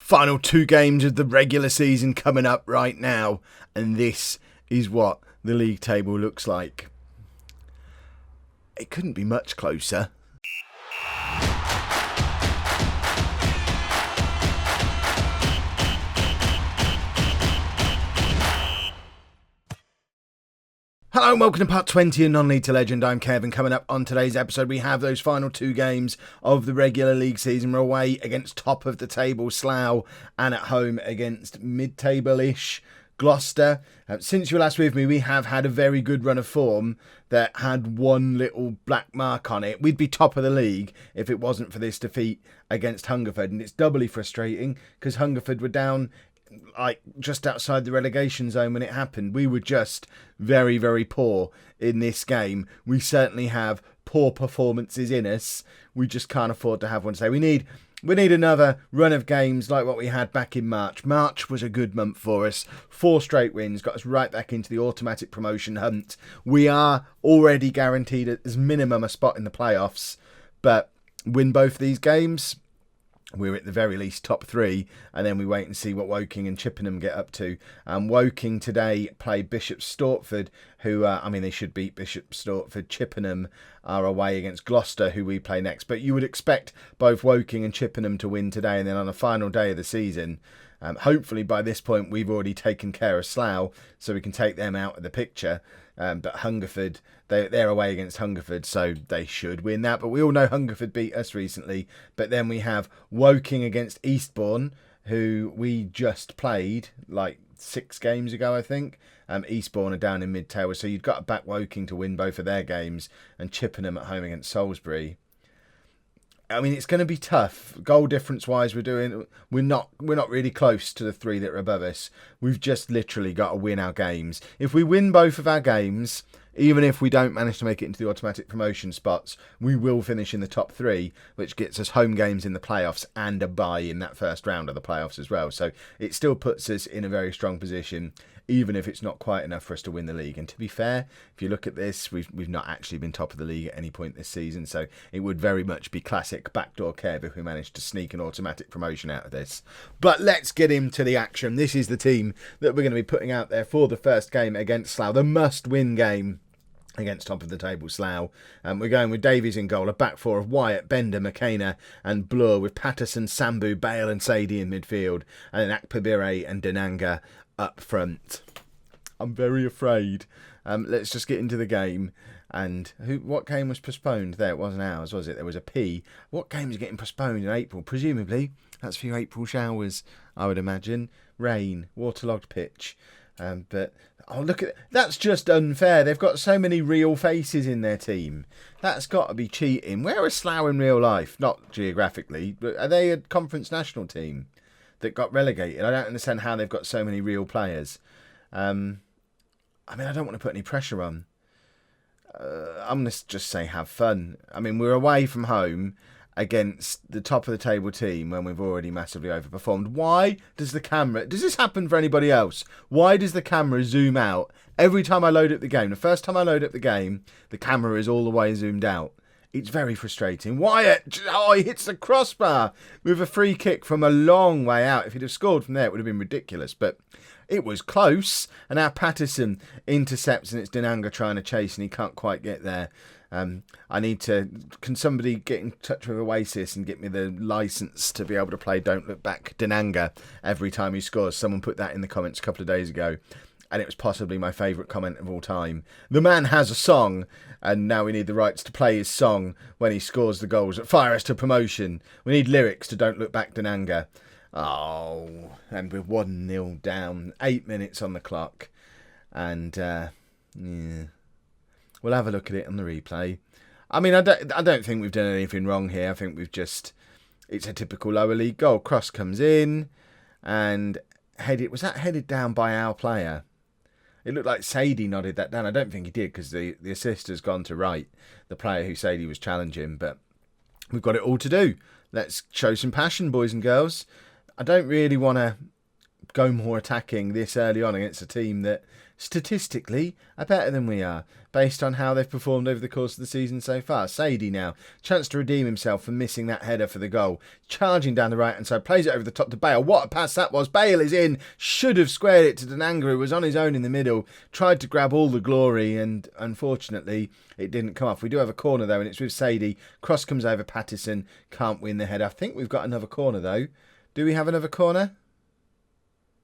Final 2 games of the regular season coming up right now, and this is what the league table looks like. It couldn't be much closer. Hello and welcome to part 20 of Non-League to Legend. I'm Kevin. Coming up on today's episode, we have those final 2 games of the regular league season. We're away against top of the table Slough and at home against mid-table-ish Gloucester. Since you were last with me, we have had a very good run of form that had one little black mark on it. We'd be top of the league if it wasn't for this defeat against Hungerford, and it's doubly frustrating because Hungerford were down like just outside the relegation zone when it happened. We were just very, very poor in this game. We certainly have poor performances in us. We just can't afford to have one. So we need another run of games like what we had back in March. March was a good month for us. 4 straight wins got us right back into the automatic promotion hunt. We are already guaranteed as minimum a spot in the playoffs, but win both these games, we're at the very least top 3, and then we wait and see what Woking and Chippenham get up to. Woking today play Bishop Stortford, who, they should beat Bishop Stortford. Chippenham are away against Gloucester, who we play next. But you would expect both Woking and Chippenham to win today, and then on the final day of the season, hopefully by this point we've already taken care of Slough, so we can take them out of the picture. But Hungerford, they're away against Hungerford, so they should win that. But we all know Hungerford beat us recently. But then we have Woking against Eastbourne, who we just played like 6 games ago, I think. Eastbourne are down in mid-table, so you've got to back Woking to win both of their games, and Chippenham at home against Salisbury. I mean, it's going to be tough. Goal difference-wise, we're not really close to the 3 that are above us. We've just literally got to win our games. If we win both of our games, even if we don't manage to make it into the automatic promotion spots, we will finish in the top 3, which gets us home games in the playoffs and a bye in that first round of the playoffs as well. So it still puts us in a very strong position, even if it's not quite enough for us to win the league. And to be fair, if you look at this, we've not actually been top of the league at any point this season, so it would very much be classic backdoor Kev if we managed to sneak an automatic promotion out of this. But let's get into the action. This is the team that we're going to be putting out there for the first game against Slough, the must-win game against top of the table Slough. We're going with Davies in goal, a back 4 of Wyatt, Bender, McKenna and Blur, with Patterson, Sambu, Bale and Sadie in midfield, and then Akpabire and Denanga up front. I'm very afraid. Let's just get into the game. And what game was postponed? There, it wasn't ours, was it? There was a P. What game is getting postponed in April? Presumably, that's for your April showers, I would imagine. Rain, waterlogged pitch. But look at that's just unfair. They've got so many real faces in their team. That's got to be cheating. Where is Slough in real life? Not geographically, but are they a conference national team that got relegated? I don't understand how they've got so many real players. I don't want to put any pressure on. I'm going to just say have fun. I mean, we're away from home against the top of the table team when we've already massively overperformed. Why does the camera... Does this happen for anybody else? Why does the camera zoom out every time I load up the game? The first time I load up the game, the camera is all the way zoomed out. It's very frustrating. Wyatt, he hits the crossbar with a free kick from a long way out. If he'd have scored from there, it would have been ridiculous. But it was close. And now Patterson intercepts, and it's Denanga trying to chase, and he can't quite get there. Can somebody get in touch with Oasis and get me the license to be able to play Don't Look Back Denanga every time he scores? Someone put that in the comments a couple of days ago, and it was possibly my favourite comment of all time. The man has a song, and now we need the rights to play his song when he scores the goals that fire us to promotion. We need lyrics to Don't Look Back Denanga. Oh, and we're 1-0 down, 8 minutes on the clock, and we'll have a look at it on the replay. I mean, I don't think we've done anything wrong here. I think it's a typical lower league goal. Cross comes in, and was that headed down by our player? It looked like Sadie nodded that down. I don't think he did, because the assist has gone to Wright, the player who Sadie was challenging. But we've got it all to do. Let's show some passion, boys and girls. I don't really want to go more attacking this early on against a team that statistically are better than we are, based on how they've performed over the course of the season so far. Sadie now, chance to redeem himself for missing that header for the goal. Charging down the right-hand side, plays it over the top to Bale. What a pass that was. Bale is in, should have squared it to Denanga, who was on his own in the middle, tried to grab all the glory, and unfortunately it didn't come off. We do have a corner though, and it's with Sadie. Cross comes over Pattison, can't win the header. I think we've got another corner though. Do we have another corner?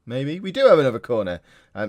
Maybe. We do have another corner.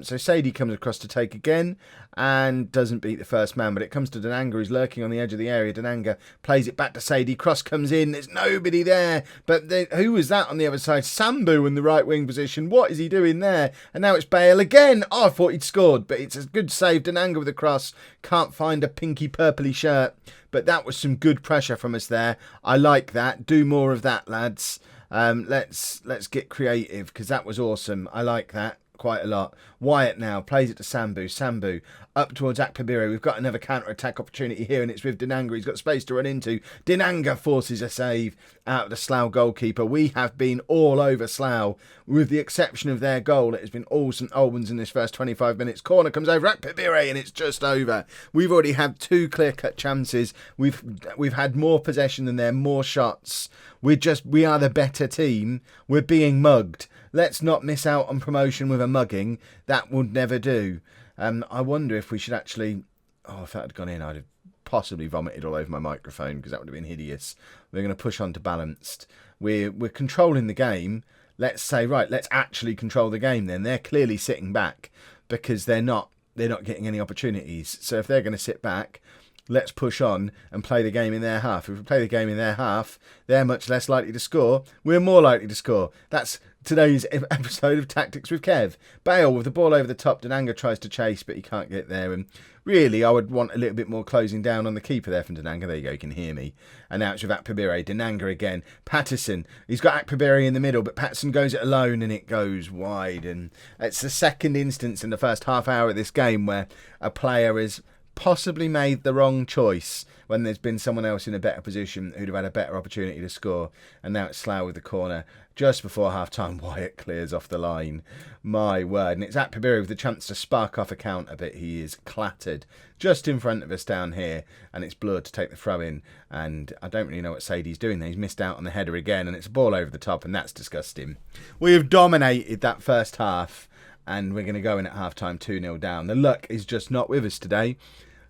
So Sadie comes across to take again and doesn't beat the first man, but it comes to Denanga, who's lurking on the edge of the area. Denanga plays it back to Sadie. Cross comes in. There's nobody there. But who was that on the other side? Sambu in the right wing position. What is he doing there? And now it's Bale again. Oh, I thought he'd scored, but it's a good save. Denanga with the cross. Can't find a pinky purpley shirt. But that was some good pressure from us there. I like that. Do more of that, lads. Let's get creative, because that was awesome. I like that quite a lot. Wyatt now plays it to Sambu. Sambu up towards Akpabiri. We've got another counter-attack opportunity here, and it's with Denanga. He's got space to run into. Denanga forces a save out of the Slough goalkeeper. We have been all over Slough, with the exception of their goal. It has been all St Albans in this first 25 minutes. Corner comes over Akpabiri, and it's just over. We've already had 2 clear-cut chances. We've had more possession than them, more shots. We are the better team. We're being mugged. Let's not miss out on promotion with a mugging. That would never do. I wonder if we should actually... Oh, if that had gone in, I'd have possibly vomited all over my microphone, because that would have been hideous. We're going to push on to balanced. We're controlling the game. Let's say, right, let's actually control the game then. They're clearly sitting back because they're not getting any opportunities. So if they're going to sit back, let's push on and play the game in their half. If we play the game in their half, they're much less likely to score. We're more likely to score. That's today's episode of Tactics with Kev. Bale with the ball over the top. Denanga tries to chase, but he can't get there. And really, I would want a little bit more closing down on the keeper there from Denanga. There you go, you can hear me. And now it's with Akpabiri. Denanga again. Pattison. He's got Akpabiri in the middle, but Pattison goes it alone and it goes wide. And it's the second instance in the first half hour of this game where a player is possibly made the wrong choice when there's been someone else in a better position who'd have had a better opportunity to score. And now it's Slough with the corner. Just before half-time, Wyatt clears off the line. My word. And it's Akpabiri with the chance to spark off a counter, but he is clattered just in front of us down here. And it's Blood to take the throw in. And I don't really know what Sadie's doing there. He's missed out on the header again, and it's a ball over the top, and that's disgusting. We have dominated that first half, and we're going to go in at half-time 2-0 down. The luck is just not with us today.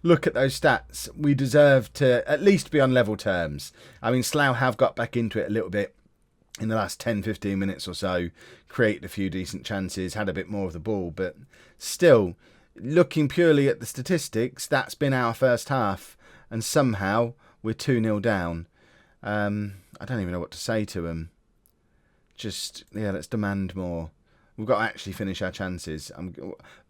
Look at those stats. We deserve to at least be on level terms. I mean, Slough have got back into it a little bit in the last 10-15 minutes or so, created a few decent chances, had a bit more of the ball, but still, looking purely at the statistics, that's been our first half, and somehow we're 2-0 down. I don't even know what to say to them. Just, yeah, let's demand more. We've got to actually finish our chances.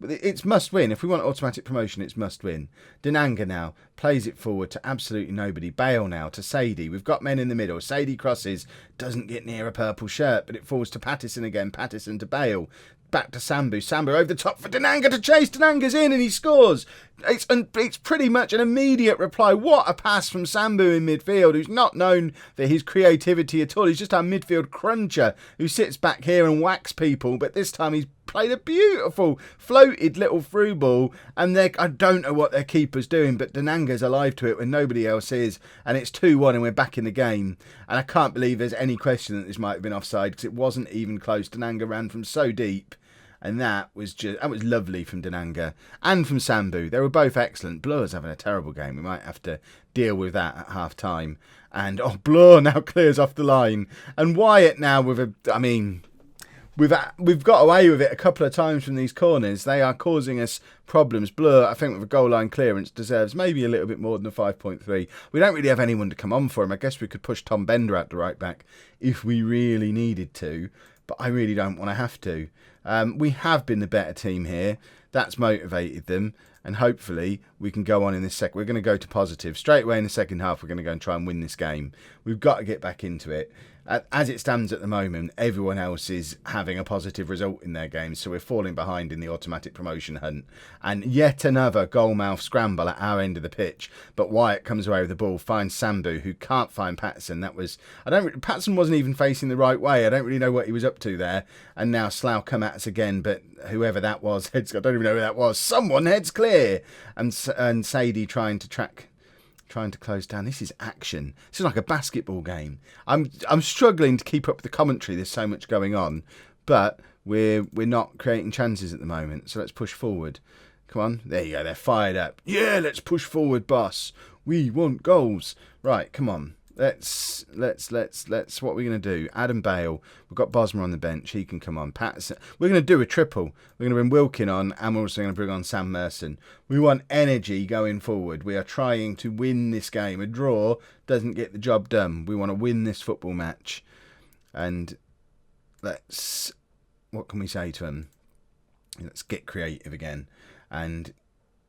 But it's must win. If we want automatic promotion, it's must win. Denanga now plays it forward to absolutely nobody. Bale now to Sadie. We've got men in the middle. Sadie crosses, doesn't get near a purple shirt, but it falls to Pattison again. Pattison to Bale. Back to Sambu. Sambu over the top for Denanga to chase. Denanga's in and he scores. It's pretty much an immediate reply. What a pass from Sambu in midfield, who's not known for his creativity at all. He's just our midfield cruncher who sits back here and whacks people, but this time he's played a beautiful floated little through ball, and I don't know what their keeper's doing, but Denanga's alive to it when nobody else is, and it's 2-1 and we're back in the game. And I can't believe there's any question that this might have been offside, because it wasn't even close. Denanga ran from so deep, and that was lovely from Denanga and from Sambu. They were both excellent. Blur's having a terrible game. We might have to deal with that at half time. And Blur now clears off the line, and Wyatt now with We've got away with it a couple of times from these corners. They are causing us problems. Blur, I think, with a goal line clearance, deserves maybe a little bit more than a 5.3. We don't really have anyone to come on for him. I guess we could push Tom Bender out to right back if we really needed to, but I really don't want to have to. We have been the better team here. That's motivated them, and hopefully we can go on in this second. We're going to go to positive. Straight away in the second half, we're going to go and try and win this game. We've got to get back into it. As it stands at the moment, everyone else is having a positive result in their games, so we're falling behind in the automatic promotion hunt. And yet another goalmouth scramble at our end of the pitch, but Wyatt comes away with the ball, finds Sambu, who can't find Patterson. Patterson wasn't even facing the right way. I don't really know what he was up to there. And now Slough come at us again, but whoever that was, I don't even know who that was. Someone heads clear, and Sadie trying to close down. This is action. This is like a basketball game. I'm struggling to keep up with the commentary. There's so much going on, but we're not creating chances at the moment. So let's push forward. Come on, there you go. They're fired up. Yeah, let's push forward, boss. We want goals. Right, come on. Let's. What are we going to do? Adam Bale. We've got Bosma on the bench. He can come on. Patterson. We're going to do a triple. We're going to bring Wilkin on, and we're also going to bring on Sam Merson. We want energy going forward. We are trying to win this game. A draw doesn't get the job done. We want to win this football match. And let's. What can we say to him? Let's get creative again. And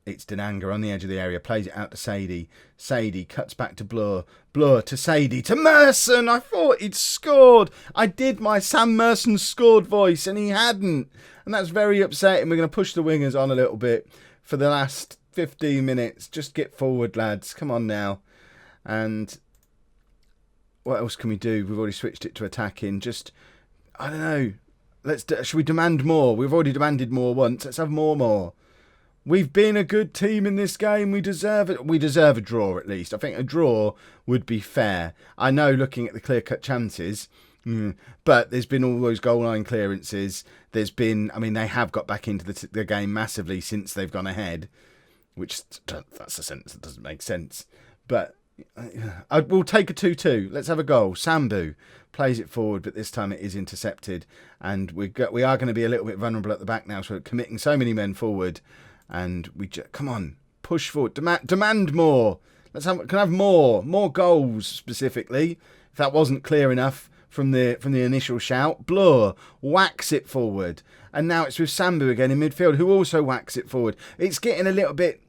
it's Denanga on the edge of the area, plays it out to Sadie. Sadie cuts back to Blur. Blur to Sadie, to Merson. I thought he'd scored. I did my Sam Merson scored voice and he hadn't. And that's very upsetting. We're going to push the wingers on a little bit for the last 15 minutes. Just get forward, lads. Come on now. And what else can we do? We've already switched it to attacking. Just, I don't know. Should we demand more? We've already demanded more once. Let's have more. We've been a good team in this game. We deserve it. We deserve a draw at least. I think a draw would be fair. I know looking at the clear-cut chances, but there's been all those goal line clearances. There's been, they have got back into the game massively since they've gone ahead, which that's a sentence that doesn't make sense. But we'll take a 2-2. Let's have a goal. Sambu plays it forward, but this time it is intercepted, and we are going to be a little bit vulnerable at the back now. So we're committing so many men forward. And come on, push forward, demand more. Can I have more goals specifically. If that wasn't clear enough from the initial shout, Blur whacks it forward, and now it's with Sambu again in midfield, who also whacks it forward. It's getting a little bit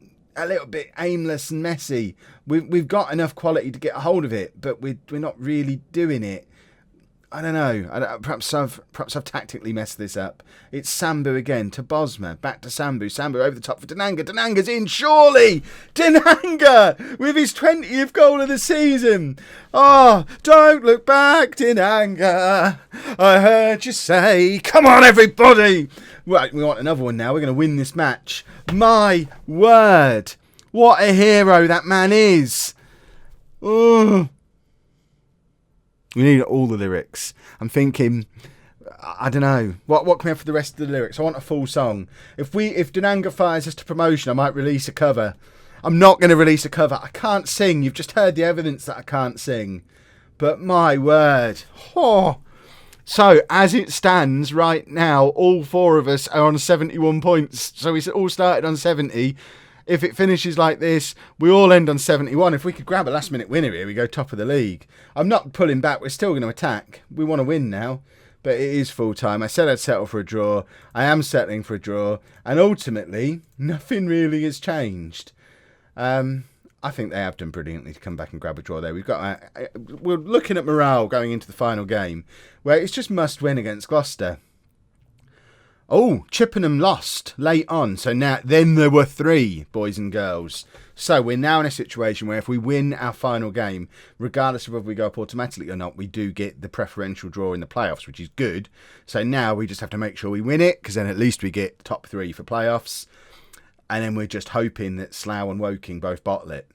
aimless and messy. We've got enough quality to get a hold of it, but we're not really doing it. I don't know. Perhaps I've tactically messed this up. It's Sambu again to Bosma. Back to Sambu. Sambu over the top for Denanga. Denanga's in, surely! Denanga! With his 20th goal of the season. Oh, don't look back, Denanga. I heard you say, come on, everybody! Right, we want another one now. We're going to win this match. My word. What a hero that man is. Ugh. We need all the lyrics. I'm thinking, I don't know. What can we have for the rest of the lyrics? I want a full song. If Denanga fires us to promotion, I might release a cover. I'm not going to release a cover. I can't sing. You've just heard the evidence that I can't sing. But my word. Oh. So, as it stands right now, all four of us are on 71 points. So we all started on 70. If it finishes like this, we all end on 71. If we could grab a last-minute winner here, we go top of the league. I'm not pulling back. We're still going to attack. We want to win now, but it is full-time. I said I'd settle for a draw. I am settling for a draw, and ultimately, nothing really has changed. I think they have done brilliantly to come back and grab a draw there. We're looking at morale going into the final game, where it's just must-win against Gloucester. Oh, Chippenham lost late on. So then there were 3, boys and girls. So we're now in a situation where if we win our final game, regardless of whether we go up automatically or not, we do get the preferential draw in the playoffs, which is good. So now we just have to make sure we win it, because then at least we get top 3 for playoffs. And then we're just hoping that Slough and Woking both bottle it.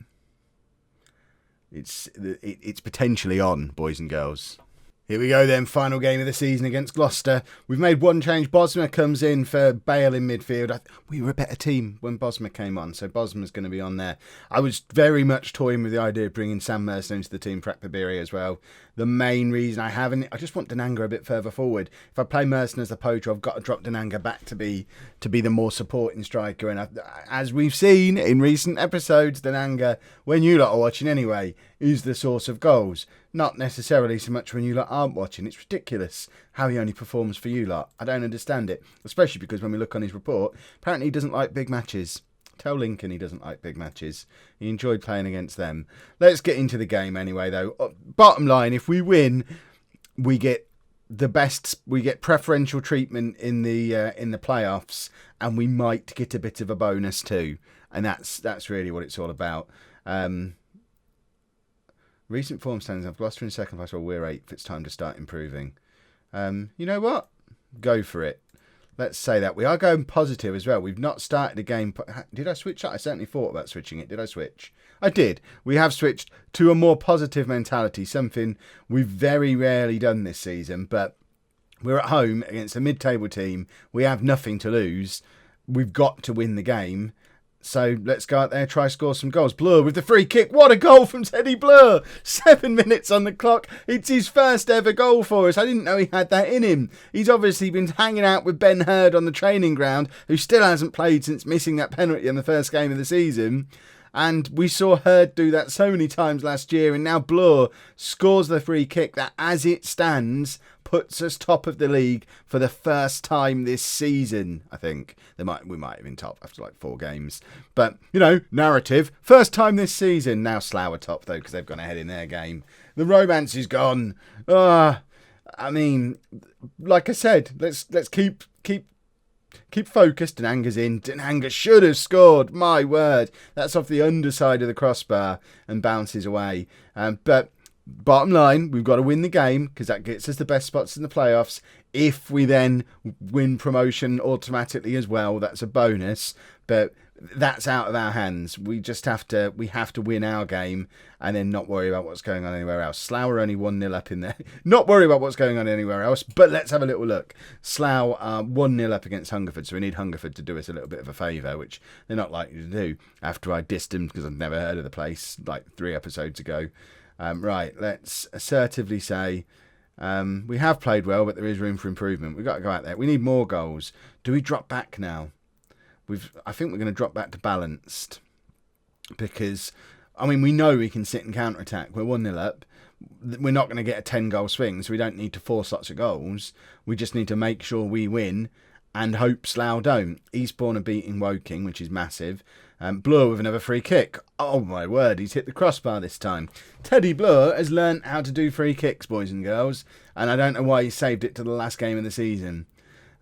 It's potentially on, boys and girls. Here we go then, final game of the season against Gloucester. We've made one change. Bosma comes in for Bale in midfield. We were a better team when Bosma came on, so Bosma's going to be on there. I was very much toying with the idea of bringing Sam Merson into the team for Akbabiri as well. The main reason I just want Denanga a bit further forward. If I play Merson as the poacher, I've got to drop Denanga back to be the more supporting striker. And as we've seen in recent episodes, Denanga, when you lot are watching anyway, is the source of goals. Not necessarily so much when you lot aren't watching. It's ridiculous how he only performs for you lot. I don't understand it. Especially because when we look on his report, apparently he doesn't like big matches. Tell Lincoln he doesn't like big matches. He enjoyed playing against them. Let's get into the game anyway, though. Bottom line, if we win, we get we get preferential treatment in the playoffs, and we might get a bit of a bonus too. And that's really what it's all about. Recent form standings have Gloucester in second place, while we're 8th. It's time to start improving. You know what? Go for it. Let's say that. We are going positive as well. We've not started a game. Did I switch that? I certainly thought about switching it. Did I switch? I did. We have switched to a more positive mentality, something we've very rarely done this season. But we're at home against a mid-table team. We have nothing to lose. We've got to win the game. So let's go out there, try score some goals. Blur with the free kick. What a goal from Teddy Blur. 7 minutes on the clock. It's his first ever goal for us. I didn't know he had that in him. He's obviously been hanging out with Ben Hurd on the training ground, who still hasn't played since missing that penalty in the first game of the season. And we saw Hurd do that so many times last year, and now Blur scores the free kick that, as it stands, puts us top of the league for the first time this season. I think we might have been top after like 4 games, but narrative. First time this season. Now Slough are top though, because they've gone ahead in their game. The romance is gone. I mean, like I said, let's keep focused. Denanga's in. Denanga should have scored. My word. That's off the underside of the crossbar and bounces away. But bottom line, we've got to win the game, because that gets us the best spots in the playoffs. If we then win promotion automatically as well, that's a bonus. But that's out of our hands. We have to win our game and then not worry about what's going on anywhere else. Slough are only 1-0 up in there. Not worry about what's going on anywhere else, but let's have a little look. Slough are 1-0 up against Hungerford, so we need Hungerford to do us a little bit of a favour, which they're not likely to do after I dissed them because I've never heard of the place like 3 episodes ago. Right, let's assertively say we have played well, but there is room for improvement. We've got to go out there. We need more goals. Do we drop back now? I think we're going to drop back to balanced, because we know we can sit and counter-attack. We're 1-0 up. We're not going to get a 10-goal swing, so we don't need to force lots of goals. We just need to make sure we win and hope Slough don't. Eastbourne are beating Woking, which is massive. Blur with another free kick. Oh my word, he's hit the crossbar this time. Teddy Blur has learnt how to do free kicks, boys and girls, and I don't know why he saved it to the last game of the season.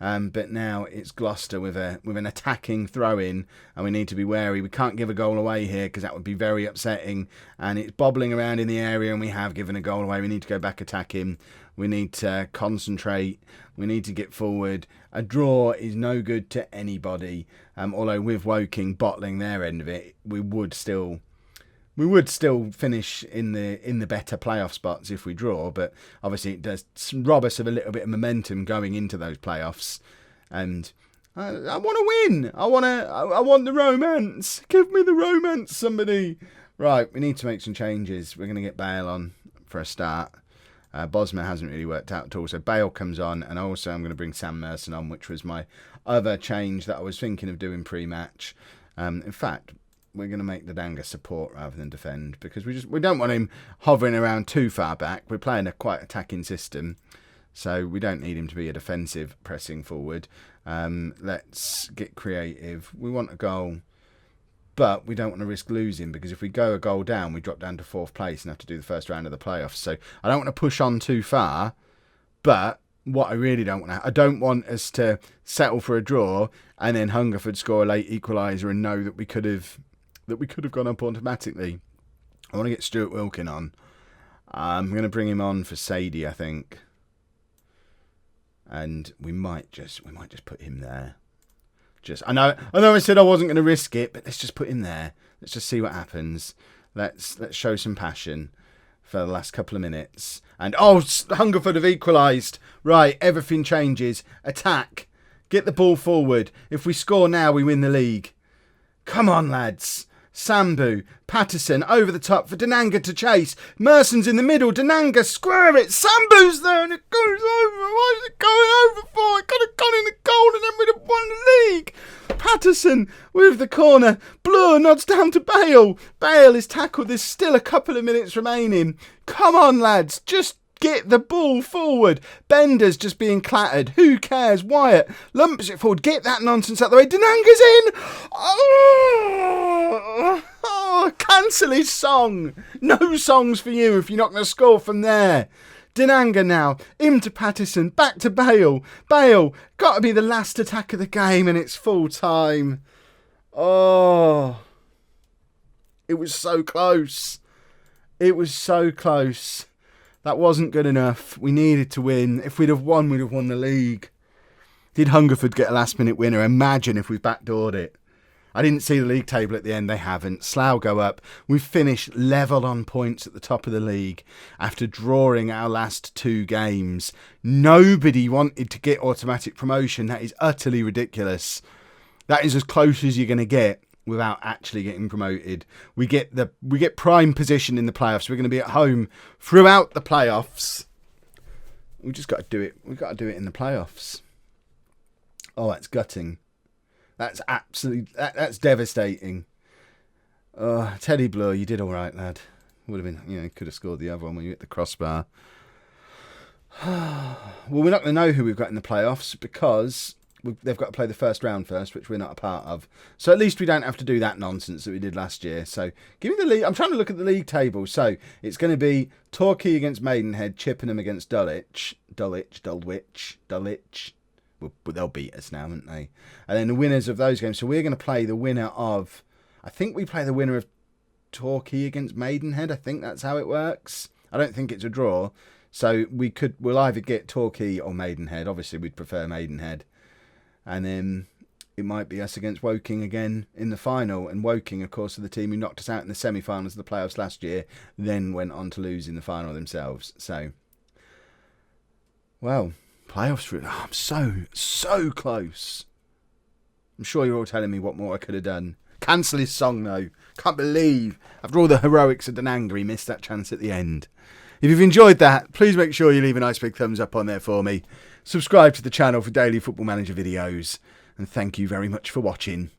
But now it's Gloucester with an attacking throw-in, and we need to be wary. We can't give a goal away here, because that would be very upsetting. And it's bobbling around in the area, and we have given a goal away. We need to go back attacking. We need to concentrate. We need to get forward. A draw is no good to anybody. Although with Woking bottling their end of it, we would still finish in the better playoff spots if we draw, but obviously it does rob us of a little bit of momentum going into those playoffs. And I want to win. I want the romance. Give me the romance, somebody. Right, we need to make some changes. We're going to get Bale on for a start. Bosma hasn't really worked out at all, so Bale comes on, and also I'm going to bring Sam Merson on, which was my other change that I was thinking of doing pre-match. In fact, we're going to make the Danga support rather than defend, because we don't want him hovering around too far back. We're playing a quite attacking system, so we don't need him to be a defensive pressing forward. Let's get creative. We want a goal, but we don't want to risk losing, because if we go a goal down, we drop down to 4th place and have to do the first round of the playoffs. So I don't want to push on too far, but what I really don't want I don't want us to settle for a draw and then Hungerford score a late equaliser and know that we could have gone up automatically. I want to get Stuart Wilkin on. I'm going to bring him on for Sadie, I think. And we might just put him there. I know I said I wasn't going to risk it, but let's just put him there. Let's just see what happens. Let's show some passion for the last couple of minutes. And Hungerford have equalised. Right, everything changes. Attack. Get the ball forward. If we score now, we win the league. Come on, lads. Sambu, Patterson over the top for Denanga to chase. Merson's in the middle. Denanga square it. Sambu's there and it goes over. Why is it going over for? It could have gone in the goal and then we'd have won the league. Patterson with the corner. Blur nods down to Bale. Bale is tackled. There's still a couple of minutes remaining. Come on, lads. Just get the ball forward. Bender's just being clattered. Who cares? Wyatt lumps it forward. Get that nonsense out the way. Denanga's in. Cancel his song. No songs for you if you're not going to score from there. Denanga now. Him to Patterson. Back to Bale. Bale. Got to be the last attack of the game and it's full time. Oh. It was so close. It was so close. That wasn't good enough. We needed to win. If we'd have won, we'd have won the league. Did Hungerford get a last-minute winner? Imagine if we backdoored it. I didn't see the league table at the end. They haven't. Slough go up. We've finished level on points at the top of the league after drawing our last 2 games. Nobody wanted to get automatic promotion. That is utterly ridiculous. That is as close as you're going to get without actually getting promoted. We get prime position in the playoffs. We're going to be at home throughout the playoffs. We just got to do it. We've got to do it in the playoffs. Oh, that's gutting. That's absolutely... That's devastating. Teddy Blur, you did all right, lad. Would have been... You know, could have scored the other one when you hit the crossbar. Well, we're not going to know who we've got in the playoffs because they've got to play the first round first, which we're not a part of. So at least we don't have to do that nonsense that we did last year. So give me the league. I'm trying to look at the league table. So it's going to be Torquay against Maidenhead, Chippenham against Dulwich. But they'll beat us now, won't they? And then the winners of those games. So we're going to play the winner of... I think we play the winner of Torquay against Maidenhead. I think that's how it works. I don't think it's a draw. So we'll either get Torquay or Maidenhead. Obviously, we'd prefer Maidenhead. And then it might be us against Woking again in the final. And Woking, of course, are the team who knocked us out in the semi-finals of the playoffs last year. Then went on to lose in the final themselves. So, well... Playoffs, I'm so close. I'm sure you're all telling me what more I could have done. Cancel his song though. Can't believe, after all the heroics of Denanga, he missed that chance at the end. If you've enjoyed that, please make sure you leave a nice big thumbs up on there for me. Subscribe to the channel for daily Football Manager videos. And thank you very much for watching.